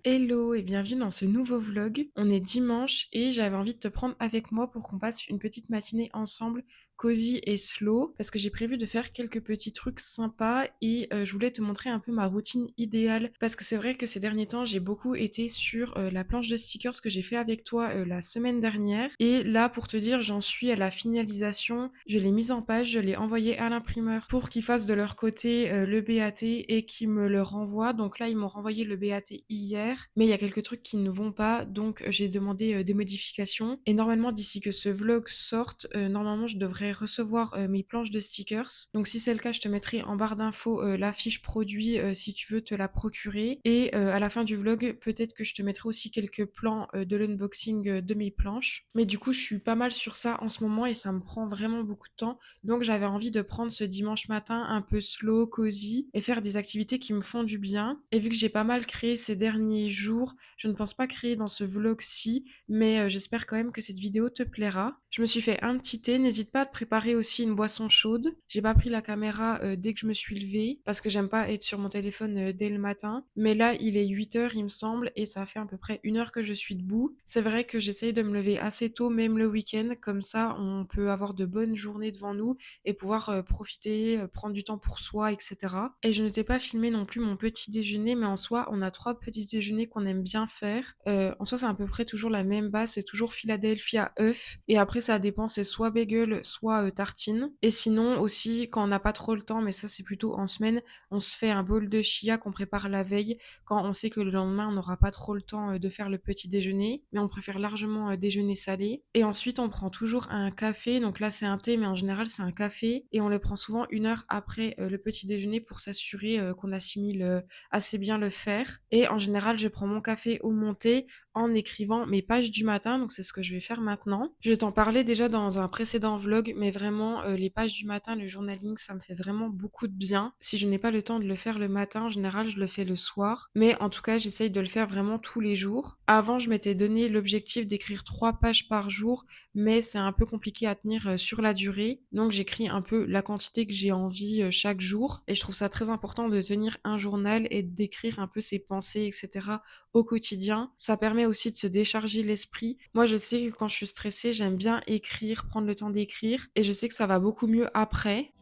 Hello et bienvenue dans ce nouveau vlog. On est dimanche et j'avais envie de te prendre avec moi pour qu'on passe une petite matinée ensemble, cosy et slow, parce que j'ai prévu de faire quelques petits trucs sympas et je voulais te montrer un peu ma routine idéale, parce que c'est vrai que ces derniers temps, j'ai beaucoup été sur la planche de stickers que j'ai fait avec toi la semaine dernière. Et là, pour te dire, j'en suis à la finalisation. Je l'ai mise en page, je l'ai envoyé à l'imprimeur pour qu'ils fassent de leur côté le BAT et qu'ils me le renvoient. Donc là, ils m'ont renvoyé le BAT hier, mais il y a quelques trucs qui ne vont pas, donc j'ai demandé des modifications. Et normalement, d'ici que ce vlog sorte, normalement, je devrais recevoir mes planches de stickers. Donc si c'est le cas, je te mettrai en barre d'infos la fiche produit si tu veux te la procurer. Et à la fin du vlog, peut-être que je te mettrai aussi quelques plans de l'unboxing de mes planches. Mais du coup, je suis pas mal sur ça en ce moment et ça me prend vraiment beaucoup de temps. Donc j'avais envie de prendre ce dimanche matin un peu slow, cosy et faire des activités qui me font du bien. Et vu que j'ai pas mal créé ces derniers jours, je ne pense pas créer dans ce vlog-ci, mais j'espère quand même que cette vidéo te plaira. Je me suis fait un petit thé, n'hésite pas à te préparer aussi une boisson chaude. J'ai pas pris la caméra dès que je me suis levée parce que j'aime pas être sur mon téléphone dès le matin. Mais là, il est 8 h il me semble, et ça fait à peu près 1 heure que je suis debout. C'est vrai que j'essaye de me lever assez tôt, même le week-end, comme ça on peut avoir de bonnes journées devant nous et pouvoir profiter, prendre du temps pour soi, etc. Et je ne t'ai pas filmé non plus mon petit déjeuner, mais en soi, on a 3 petits déjeuners qu'on aime bien faire. En soi, c'est à peu près toujours la même base, c'est toujours Philadelphia œuf. Et après, ça dépend, c'est soit bagel, soit tartine. Et sinon, aussi, quand on n'a pas trop le temps, mais ça, c'est plutôt en semaine, on se fait un bol de chia qu'on prépare la veille quand on sait que le lendemain, on n'aura pas trop le temps de faire le petit déjeuner. Mais on préfère largement déjeuner salé. Et ensuite, on prend toujours un café. Donc là, c'est un thé, mais en général, c'est un café. Et on le prend souvent 1 heure après le petit déjeuner pour s'assurer qu'on assimile assez bien le fer. Et en général, je prends mon café ou mon thé en écrivant mes pages du matin. Donc c'est ce que je vais faire maintenant. Je t'en parlais déjà dans un précédent vlog, mais vraiment, les pages du matin, le journaling, ça me fait vraiment beaucoup de bien. Si je n'ai pas le temps de le faire le matin, en général, je le fais le soir. Mais en tout cas, j'essaye de le faire vraiment tous les jours. Avant, je m'étais donné l'objectif d'écrire 3 pages par jour, mais c'est un peu compliqué à tenir sur la durée. Donc j'écris un peu la quantité que j'ai envie chaque jour. Et je trouve ça très important de tenir un journal et d'écrire un peu ses pensées, etc. au quotidien. Ça permet aussi de se décharger l'esprit. Moi, je sais que quand je suis stressée, j'aime bien écrire, prendre le temps d'écrire. Et je sais que ça va beaucoup mieux après.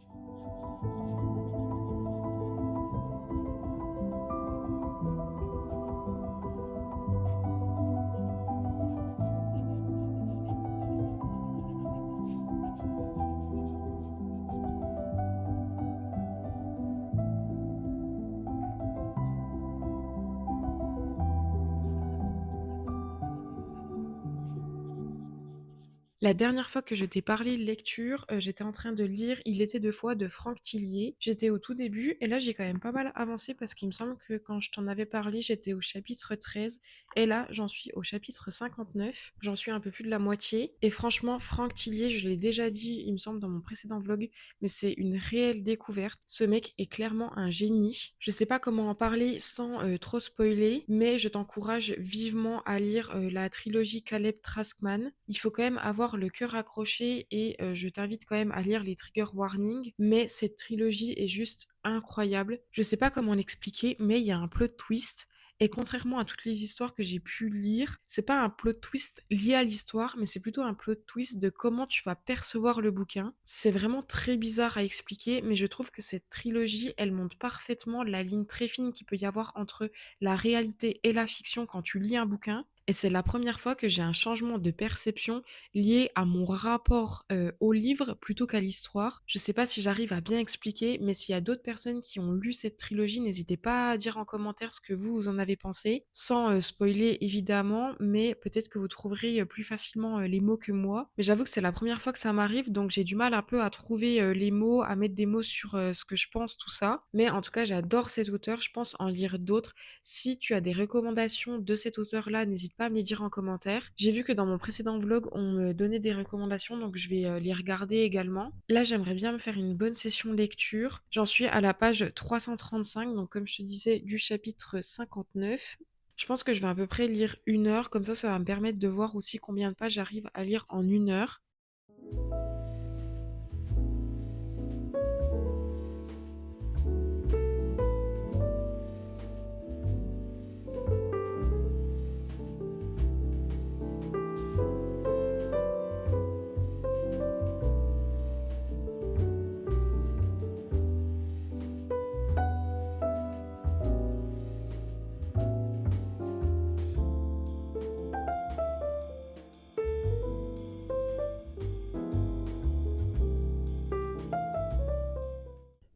La dernière fois que je t'ai parlé de lecture, j'étais en train de lire Il était deux fois de Franck Tillier. J'étais au tout début et là j'ai quand même pas mal avancé parce qu'il me semble que quand je t'en avais parlé, j'étais au chapitre 13 et là j'en suis au chapitre 59. J'en suis un peu plus de la moitié et franchement Franck Tillier, je l'ai déjà dit, il me semble dans mon précédent vlog, mais c'est une réelle découverte. Ce mec est clairement un génie. Je sais pas comment en parler sans trop spoiler, mais je t'encourage vivement à lire la trilogie Caleb Traskman. Il faut quand même avoir le cœur accroché et je t'invite quand même à lire les trigger warnings, mais cette trilogie est juste incroyable. Je sais pas comment l'expliquer, mais il y a un plot twist. Et contrairement à toutes les histoires que j'ai pu lire, c'est pas un plot twist lié à l'histoire, mais c'est plutôt un plot twist de comment tu vas percevoir le bouquin. C'est vraiment très bizarre à expliquer, mais je trouve que cette trilogie, elle montre parfaitement la ligne très fine qu'il peut y avoir entre la réalité et la fiction quand tu lis un bouquin. Et c'est la première fois que j'ai un changement de perception lié à mon rapport au livre plutôt qu'à l'histoire. Je sais pas si j'arrive à bien expliquer, mais s'il y a d'autres personnes qui ont lu cette trilogie, n'hésitez pas à dire en commentaire ce que vous en avez pensé, sans spoiler évidemment, mais peut-être que vous trouverez plus facilement les mots que moi. Mais j'avoue que c'est la première fois que ça m'arrive, donc j'ai du mal un peu à trouver les mots, à mettre des mots sur ce que je pense, tout ça. Mais en tout cas, j'adore cet auteur, je pense en lire d'autres. Si tu as des recommandations de cet auteur-là, n'hésite pas à me les dire en commentaire. J'ai vu que dans mon précédent vlog, on me donnait des recommandations, donc je vais les regarder également. Là, j'aimerais bien me faire une bonne session lecture. J'en suis à la page 335, donc comme je te disais, du chapitre 59. Je pense que je vais à peu près lire 1 heure, comme ça va me permettre de voir aussi combien de pages j'arrive à lire en 1 heure.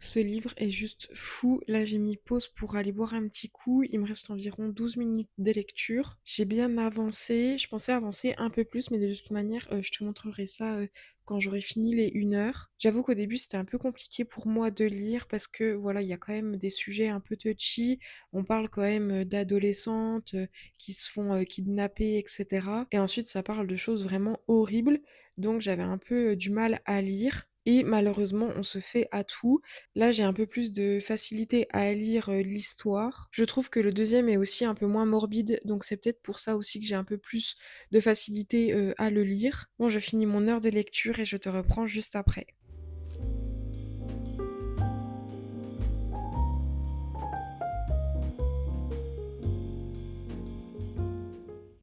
Ce livre est juste fou. Là, j'ai mis pause pour aller boire un petit coup. Il me reste environ 12 minutes de lecture. J'ai bien avancé. Je pensais avancer un peu plus, mais de toute manière, je te montrerai ça quand j'aurai fini les 1 heure. J'avoue qu'au début, c'était un peu compliqué pour moi de lire parce que voilà, il y a quand même des sujets un peu touchy. On parle quand même d'adolescentes qui se font kidnapper, etc. Et ensuite, ça parle de choses vraiment horribles. Donc, j'avais un peu du mal à lire. Et malheureusement, on se fait à tout. Là, j'ai un peu plus de facilité à lire l'histoire. Je trouve que le deuxième est aussi un peu moins morbide, donc c'est peut-être pour ça aussi que j'ai un peu plus de facilité à le lire. Bon, je finis mon heure de lecture et je te reprends juste après.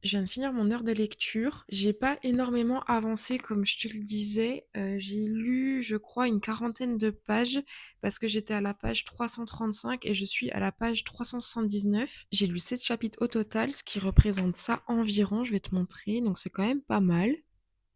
Je viens de finir mon heure de lecture. J'ai pas énormément avancé comme je te le disais. J'ai lu, je crois, une quarantaine de pages parce que j'étais à la page 335 et je suis à la page 379. J'ai lu 7 chapitres au total, ce qui représente ça environ. Je vais te montrer, donc c'est quand même pas mal.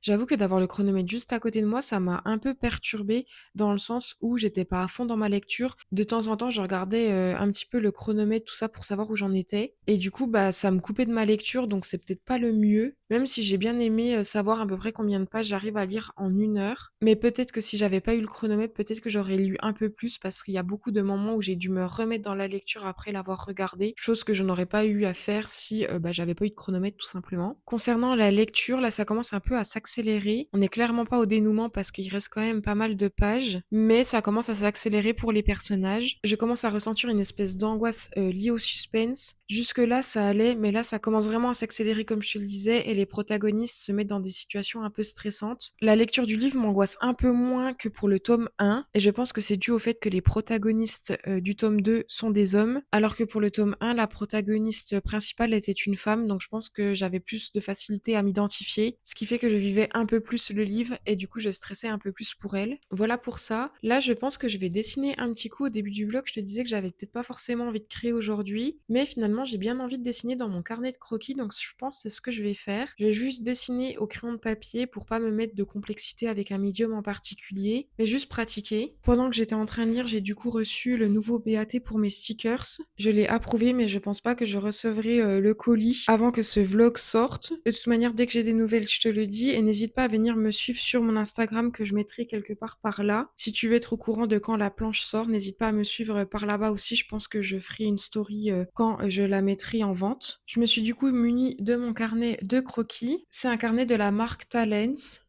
J'avoue que d'avoir le chronomètre juste à côté de moi, ça m'a un peu perturbée dans le sens où j'étais pas à fond dans ma lecture. De temps en temps, je regardais un petit peu le chronomètre, tout ça pour savoir où j'en étais. Et du coup, bah, ça me coupait de ma lecture, donc c'est peut-être pas le mieux. Même si j'ai bien aimé savoir à peu près combien de pages j'arrive à lire en 1 heure. Mais peut-être que si j'avais pas eu le chronomètre, peut-être que j'aurais lu un peu plus parce qu'il y a beaucoup de moments où j'ai dû me remettre dans la lecture après l'avoir regardé. Chose que je n'aurais pas eu à faire si bah, j'avais pas eu de chronomètre tout simplement. Concernant la lecture, là, ça commence un peu à s'accélérer. On n'est clairement pas au dénouement parce qu'il reste quand même pas mal de pages, mais ça commence à s'accélérer pour les personnages. Je commence à ressentir une espèce d'angoisse liée au suspense. Jusque-là, ça allait, mais là, ça commence vraiment à s'accélérer comme je te le disais, et les protagonistes se mettent dans des situations un peu stressantes. La lecture du livre m'angoisse un peu moins que pour le tome 1, et je pense que c'est dû au fait que les protagonistes du tome 2 sont des hommes, alors que pour le tome 1, la protagoniste principale était une femme, donc je pense que j'avais plus de facilité à m'identifier, ce qui fait que je vivais un peu plus le livre, et du coup, je stressais un peu plus pour elle. Voilà pour ça. Là, je pense que je vais dessiner un petit coup au début du vlog. Je te disais que j'avais peut-être pas forcément envie de créer aujourd'hui, mais finalement, j'ai bien envie de dessiner dans mon carnet de croquis, donc je pense que c'est ce que je vais faire. Je vais juste dessiner au crayon de papier pour pas me mettre de complexité avec un médium en particulier, mais juste pratiquer. Pendant que j'étais en train de lire, j'ai du coup reçu le nouveau BAT pour mes stickers. Je l'ai approuvé, mais je pense pas que je recevrai le colis avant que ce vlog sorte. De toute manière, dès que j'ai des nouvelles, je te le dis, et n'hésite pas à venir me suivre sur mon Instagram que je mettrai quelque part par là. Si tu veux être au courant de quand la planche sort, n'hésite pas à me suivre par là-bas aussi. Je pense que je ferai une story quand je la mettrai en vente. Je me suis du coup munie de mon carnet de croquis. C'est un carnet de la marque Talens.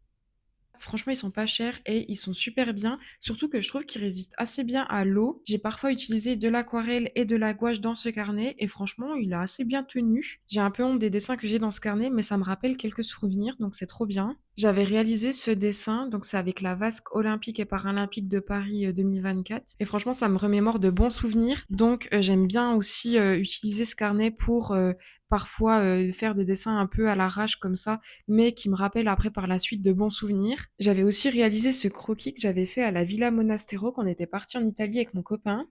Franchement, ils sont pas chers et ils sont super bien. Surtout que je trouve qu'ils résistent assez bien à l'eau. J'ai parfois utilisé de l'aquarelle et de la gouache dans ce carnet et franchement, il a assez bien tenu. J'ai un peu honte des dessins que j'ai dans ce carnet, mais ça me rappelle quelques souvenirs, donc c'est trop bien. J'avais réalisé ce dessin, donc c'est avec la vasque olympique et paralympique de Paris 2024. Et franchement, ça me remémore de bons souvenirs. Donc j'aime bien aussi utiliser ce carnet pour parfois faire des dessins un peu à l'arrache comme ça, mais qui me rappellent après par la suite de bons souvenirs. J'avais aussi réalisé ce croquis que j'avais fait à la Villa Monastero quand on était parti en Italie avec mon copain.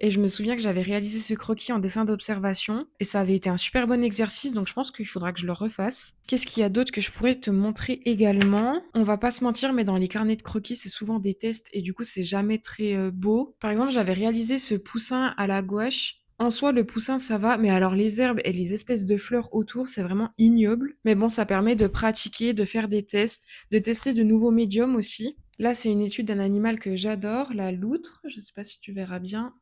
Et je me souviens que j'avais réalisé ce croquis en dessin d'observation et ça avait été un super bon exercice, donc je pense qu'il faudra que je le refasse. Qu'est-ce qu'il y a d'autre que je pourrais te montrer également? On va pas se mentir, mais dans les carnets de croquis, c'est souvent des tests et du coup, c'est jamais très beau. Par exemple, j'avais réalisé ce poussin à la gouache. En soi, le poussin, ça va, mais alors les herbes et les espèces de fleurs autour, c'est vraiment ignoble. Mais bon, ça permet de pratiquer, de faire des tests, de tester de nouveaux médiums aussi. Là, c'est une étude d'un animal que j'adore, la loutre. Je sais pas si tu verras bien.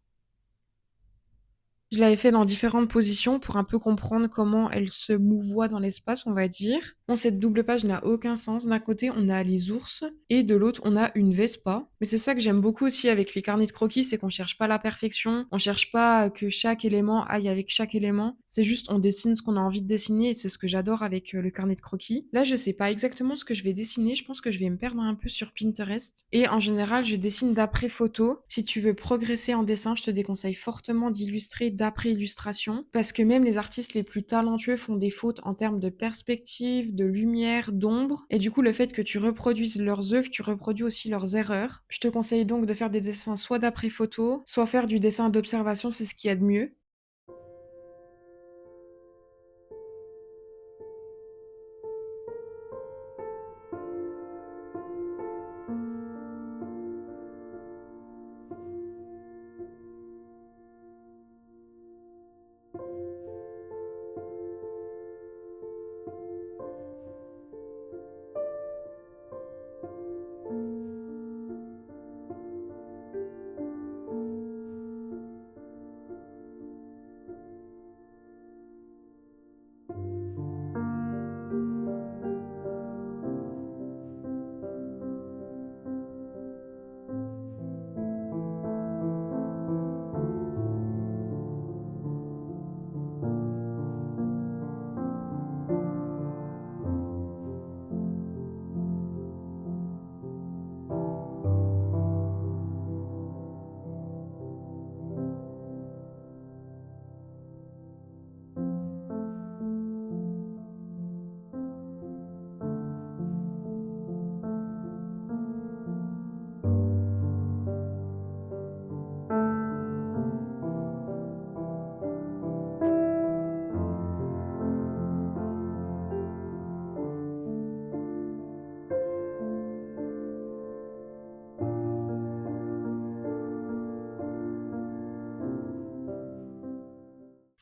Je l'avais fait dans différentes positions pour un peu comprendre comment elle se mouvoie dans l'espace, on va dire. Bon, cette double page n'a aucun sens. D'un côté, on a les ours et de l'autre, on a une Vespa. Mais c'est ça que j'aime beaucoup aussi avec les carnets de croquis, c'est qu'on cherche pas la perfection, on cherche pas que chaque élément aille avec chaque élément. C'est juste on dessine ce qu'on a envie de dessiner et c'est ce que j'adore avec le carnet de croquis. Là, je sais pas exactement ce que je vais dessiner. Je pense que je vais me perdre un peu sur Pinterest. Et en général, je dessine d'après photo. Si tu veux progresser en dessin, je te déconseille fortement d'illustrer d'après illustration parce que même les artistes les plus talentueux font des fautes en termes de perspective, de lumière, d'ombre et du coup le fait que tu reproduises leurs œuvres, tu reproduis aussi leurs erreurs. Je te conseille donc de faire des dessins soit d'après photo, soit faire du dessin d'observation, c'est ce qu'il y a de mieux.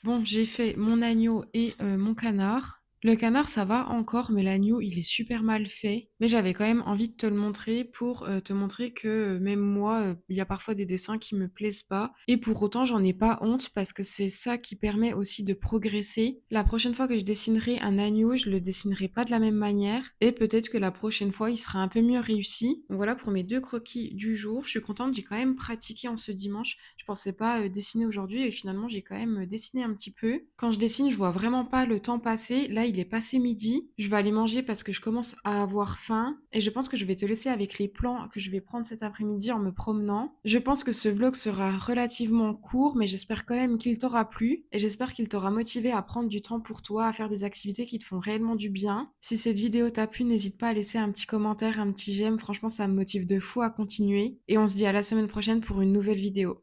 Bon, j'ai fait mon agneau et mon canard. Le canard, ça va encore, mais l'agneau, il est super mal fait. Mais j'avais quand même envie de te le montrer pour, te montrer que, même moi, il y a parfois des dessins qui me plaisent pas et pour autant, j'en ai pas honte parce que c'est ça qui permet aussi de progresser. La prochaine fois que je dessinerai un agneau, je le dessinerai pas de la même manière et peut-être que la prochaine fois, il sera un peu mieux réussi. Donc voilà pour mes 2 croquis du jour. Je suis contente, j'ai quand même pratiqué en ce dimanche. Je pensais pas, dessiner aujourd'hui et finalement, j'ai quand même, dessiné un petit peu. Quand je dessine, je vois vraiment pas le temps passer. Là, il est passé midi. Je vais aller manger parce que je commence à avoir faim et je pense que je vais te laisser avec les plans que je vais prendre cet après-midi en me promenant. Je pense que ce vlog sera relativement court, mais j'espère quand même qu'il t'aura plu et j'espère qu'il t'aura motivé à prendre du temps pour toi, à faire des activités qui te font réellement du bien. Si cette vidéo t'a plu, n'hésite pas à laisser un petit commentaire, un petit j'aime. Franchement, ça me motive de fou à continuer. Et on se dit à la semaine prochaine pour une nouvelle vidéo.